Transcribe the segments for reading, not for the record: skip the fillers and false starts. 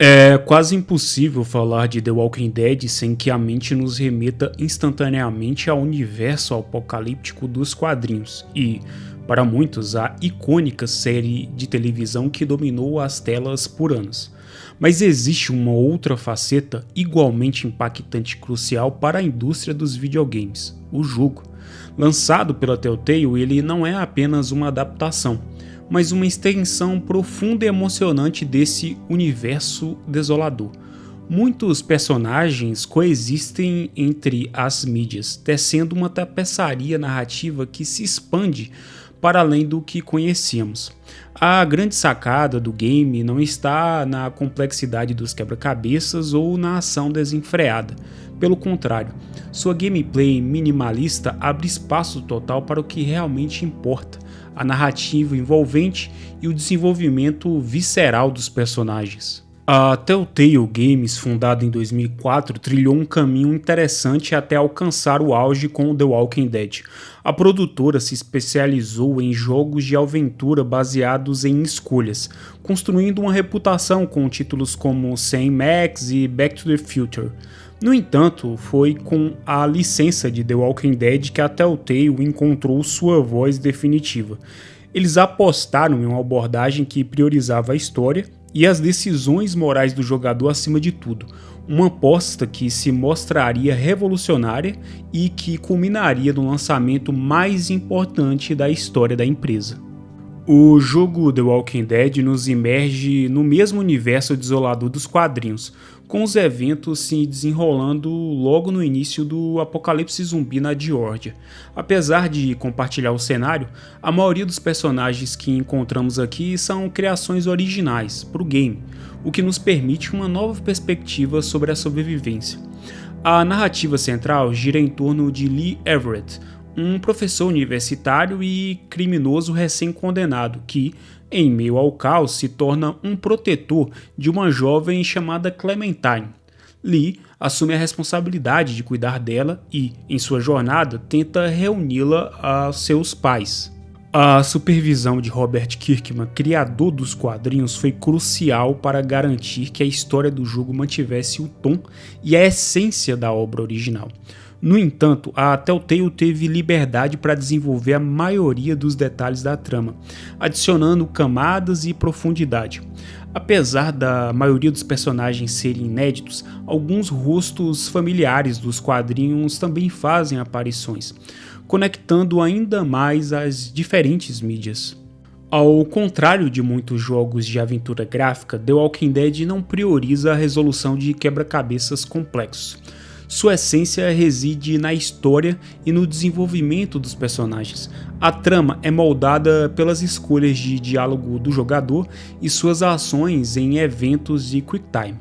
É quase impossível falar de The Walking Dead sem que a mente nos remeta instantaneamente ao universo apocalíptico dos quadrinhos e, para muitos, a icônica série de televisão que dominou as telas por anos. Mas existe uma outra faceta igualmente impactante e crucial para a indústria dos videogames: o jogo. Lançado pela Telltale, ele não é apenas uma adaptação, mas uma extensão profunda e emocionante desse universo desolador. Muitos personagens coexistem entre as mídias, tecendo uma tapeçaria narrativa que se expande para além do que conhecíamos. A grande sacada do game não está na complexidade dos quebra-cabeças ou na ação desenfreada. Pelo contrário, sua gameplay minimalista abre espaço total para o que realmente importa: a narrativa envolvente e o desenvolvimento visceral dos personagens. A Telltale Games, fundada em 2004, trilhou um caminho interessante até alcançar o auge com The Walking Dead. A produtora se especializou em jogos de aventura baseados em escolhas, construindo uma reputação com títulos como Sam Max e Back to the Future. No entanto, foi com a licença de The Walking Dead que a Telltale encontrou sua voz definitiva. Eles apostaram em uma abordagem que priorizava a história e as decisões morais do jogador acima de tudo, uma aposta que se mostraria revolucionária e que culminaria no lançamento mais importante da história da empresa. O jogo The Walking Dead nos imerge no mesmo universo desolador dos quadrinhos, com os eventos se desenrolando logo no início do apocalipse zumbi na Geórgia. Apesar de compartilhar o cenário, a maioria dos personagens que encontramos aqui são criações originais para o game, o que nos permite uma nova perspectiva sobre a sobrevivência. A narrativa central gira em torno de Lee Everett, um professor universitário e criminoso recém-condenado que, em meio ao caos, se torna um protetor de uma jovem chamada Clementine. Lee assume a responsabilidade de cuidar dela e, em sua jornada, tenta reuni-la a seus pais. A supervisão de Robert Kirkman, criador dos quadrinhos, foi crucial para garantir que a história do jogo mantivesse o tom e a essência da obra original. No entanto, a Telltale teve liberdade para desenvolver a maioria dos detalhes da trama, adicionando camadas e profundidade. Apesar da maioria dos personagens serem inéditos, alguns rostos familiares dos quadrinhos também fazem aparições, conectando ainda mais as diferentes mídias. Ao contrário de muitos jogos de aventura gráfica, The Walking Dead não prioriza a resolução de quebra-cabeças complexos. Sua essência reside na história e no desenvolvimento dos personagens. A trama é moldada pelas escolhas de diálogo do jogador e suas ações em eventos de Quick Time.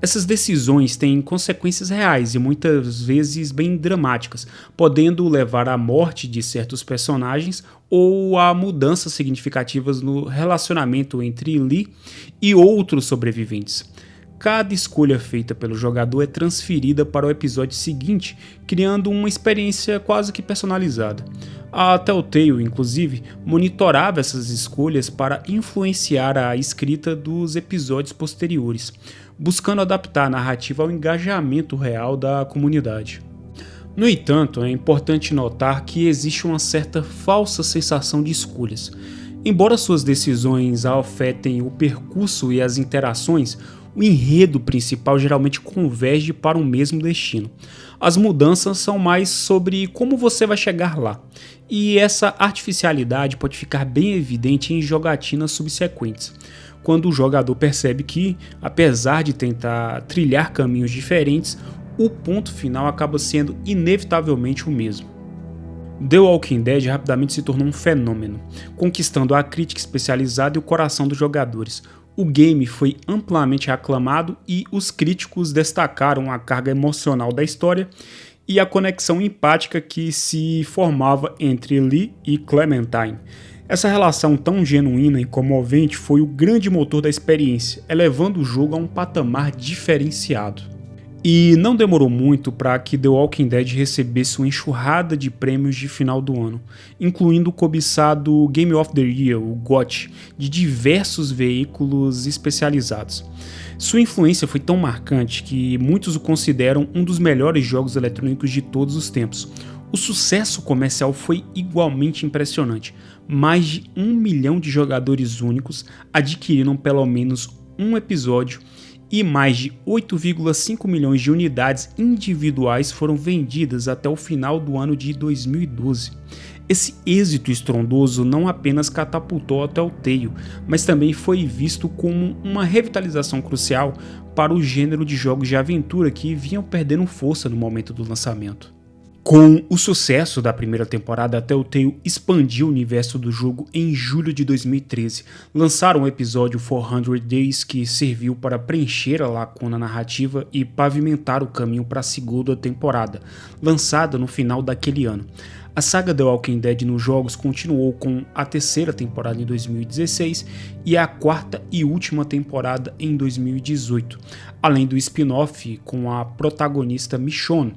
Essas decisões têm consequências reais e muitas vezes bem dramáticas, podendo levar à morte de certos personagens ou a mudanças significativas no relacionamento entre Lee e outros sobreviventes. Cada escolha feita pelo jogador é transferida para o episódio seguinte, criando uma experiência quase que personalizada. A Telltale, inclusive, monitorava essas escolhas para influenciar a escrita dos episódios posteriores, buscando adaptar a narrativa ao engajamento real da comunidade. No entanto, é importante notar que existe uma certa falsa sensação de escolhas. Embora suas decisões afetem o percurso e as interações, o enredo principal geralmente converge para o mesmo destino. As mudanças são mais sobre como você vai chegar lá, e essa artificialidade pode ficar bem evidente em jogatinas subsequentes, quando o jogador percebe que, apesar de tentar trilhar caminhos diferentes, o ponto final acaba sendo inevitavelmente o mesmo. The Walking Dead rapidamente se tornou um fenômeno, conquistando a crítica especializada e o coração dos jogadores. O game foi amplamente aclamado e os críticos destacaram a carga emocional da história e a conexão empática que se formava entre Lee e Clementine. Essa relação tão genuína e comovente foi o grande motor da experiência, elevando o jogo a um patamar diferenciado. E não demorou muito para que The Walking Dead recebesse uma enxurrada de prêmios de final do ano, incluindo o cobiçado Game of the Year, o GOT, de diversos veículos especializados. Sua influência foi tão marcante que muitos o consideram um dos melhores jogos eletrônicos de todos os tempos. O sucesso comercial foi igualmente impressionante. Mais de 1 milhão de jogadores únicos adquiriram pelo menos um episódio e mais de 8,5 milhões de unidades individuais foram vendidas até o final do ano de 2012. Esse êxito estrondoso não apenas catapultou a Telltale, mas também foi visto como uma revitalização crucial para o gênero de jogos de aventura que vinham perdendo força no momento do lançamento. Com o sucesso da primeira temporada, a Telltale expandiu o universo do jogo em julho de 2013. Lançaram o episódio 400 Days, que serviu para preencher a lacuna narrativa e pavimentar o caminho para a segunda temporada, lançada no final daquele ano. A saga The Walking Dead nos jogos continuou com a terceira temporada em 2016 e a quarta e última temporada em 2018, além do spin-off com a protagonista Michonne,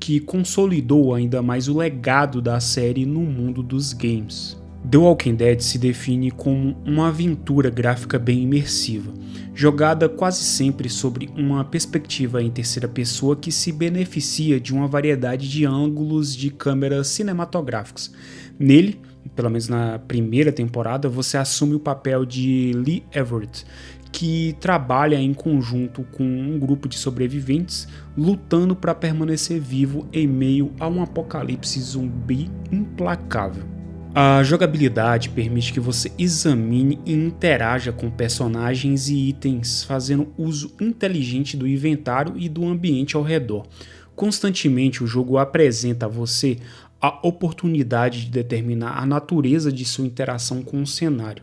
que consolidou ainda mais o legado da série no mundo dos games. The Walking Dead se define como uma aventura gráfica bem imersiva, jogada quase sempre sobre uma perspectiva em terceira pessoa que se beneficia de uma variedade de ângulos de câmeras cinematográficos. Nele, pelo menos na primeira temporada, você assume o papel de Lee Everett, que trabalha em conjunto com um grupo de sobreviventes lutando para permanecer vivo em meio a um apocalipse zumbi implacável. A jogabilidade permite que você examine e interaja com personagens e itens, fazendo uso inteligente do inventário e do ambiente ao redor. Constantemente o jogo apresenta a você a oportunidade de determinar a natureza de sua interação com o cenário.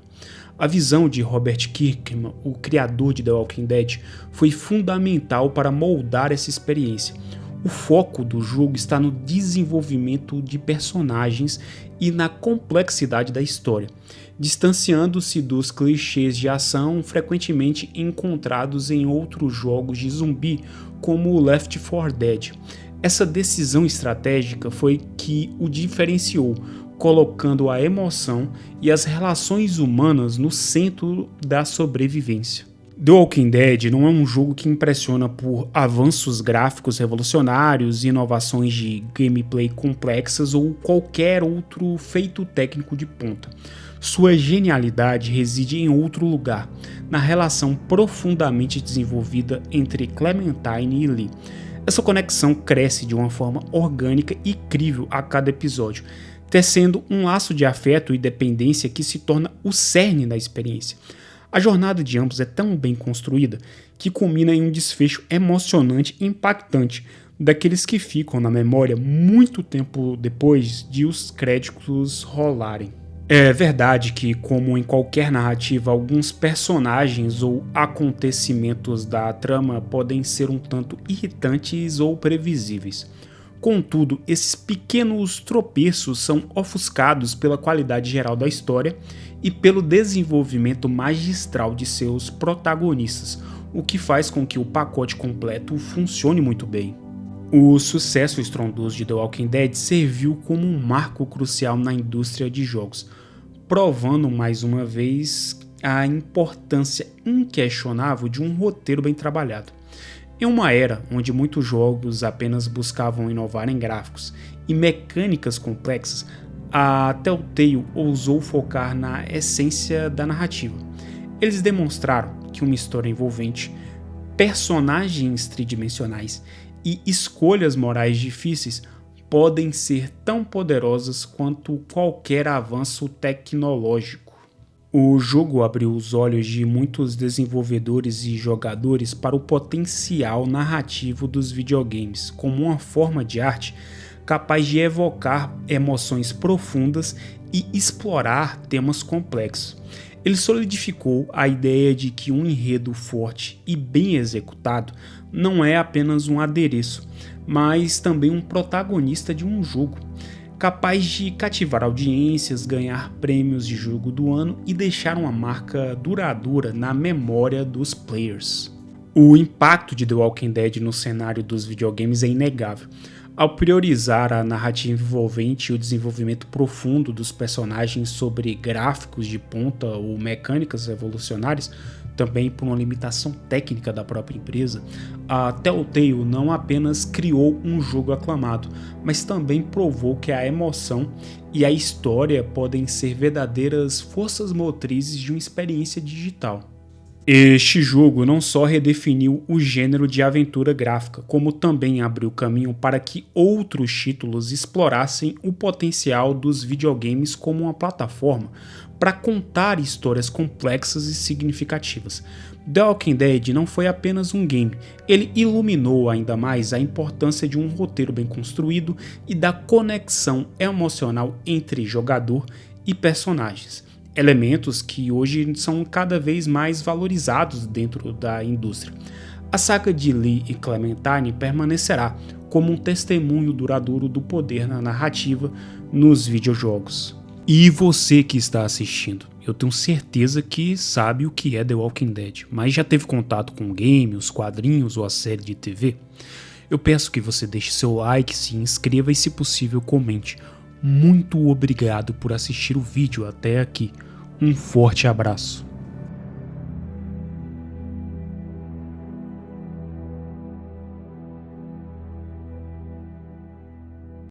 A visão de Robert Kirkman, o criador de The Walking Dead, foi fundamental para moldar essa experiência. O foco do jogo está no desenvolvimento de personagens e na complexidade da história, distanciando-se dos clichês de ação frequentemente encontrados em outros jogos de zumbi, como Left 4 Dead. Essa decisão estratégica foi que o diferenciou, colocando a emoção e as relações humanas no centro da sobrevivência. The Walking Dead não é um jogo que impressiona por avanços gráficos revolucionários, inovações de gameplay complexas ou qualquer outro feito técnico de ponta. Sua genialidade reside em outro lugar, na relação profundamente desenvolvida entre Clementine e Lee. Essa conexão cresce de uma forma orgânica e crível a cada episódio, tecendo um laço de afeto e dependência que se torna o cerne da experiência. A jornada de ambos é tão bem construída que culmina em um desfecho emocionante e impactante, daqueles que ficam na memória muito tempo depois de os créditos rolarem. É verdade que, como em qualquer narrativa, alguns personagens ou acontecimentos da trama podem ser um tanto irritantes ou previsíveis. Contudo, esses pequenos tropeços são ofuscados pela qualidade geral da história e pelo desenvolvimento magistral de seus protagonistas, o que faz com que o pacote completo funcione muito bem. O sucesso estrondoso de The Walking Dead serviu como um marco crucial na indústria de jogos, provando mais uma vez a importância inquestionável de um roteiro bem trabalhado. Em uma era onde muitos jogos apenas buscavam inovar em gráficos e mecânicas complexas, a Telltale ousou focar na essência da narrativa. Eles demonstraram que uma história envolvente, personagens tridimensionais e escolhas morais difíceis podem ser tão poderosas quanto qualquer avanço tecnológico. O jogo abriu os olhos de muitos desenvolvedores e jogadores para o potencial narrativo dos videogames como uma forma de arte capaz de evocar emoções profundas e explorar temas complexos. Ele solidificou a ideia de que um enredo forte e bem executado não é apenas um adereço, mas também um protagonista de um jogo, capaz de cativar audiências, ganhar prêmios de jogo do ano e deixar uma marca duradoura na memória dos players. O impacto de The Walking Dead no cenário dos videogames é inegável. Ao priorizar a narrativa envolvente e o desenvolvimento profundo dos personagens sobre gráficos de ponta ou mecânicas revolucionárias, também por uma limitação técnica da própria empresa, a Telltale não apenas criou um jogo aclamado, mas também provou que a emoção e a história podem ser verdadeiras forças motrizes de uma experiência digital. Este jogo não só redefiniu o gênero de aventura gráfica, como também abriu caminho para que outros títulos explorassem o potencial dos videogames como uma plataforma para contar histórias complexas e significativas. The Walking Dead não foi apenas um game, ele iluminou ainda mais a importância de um roteiro bem construído e da conexão emocional entre jogador e personagens. Elementos que hoje são cada vez mais valorizados dentro da indústria. A saga de Lee e Clementine permanecerá como um testemunho duradouro do poder na narrativa nos videojogos. E você que está assistindo, eu tenho certeza que sabe o que é The Walking Dead, mas já teve contato com o game, os quadrinhos ou a série de TV? Eu peço que você deixe seu like, se inscreva e, se possível, comente. Muito obrigado por assistir o vídeo até aqui. Um forte abraço.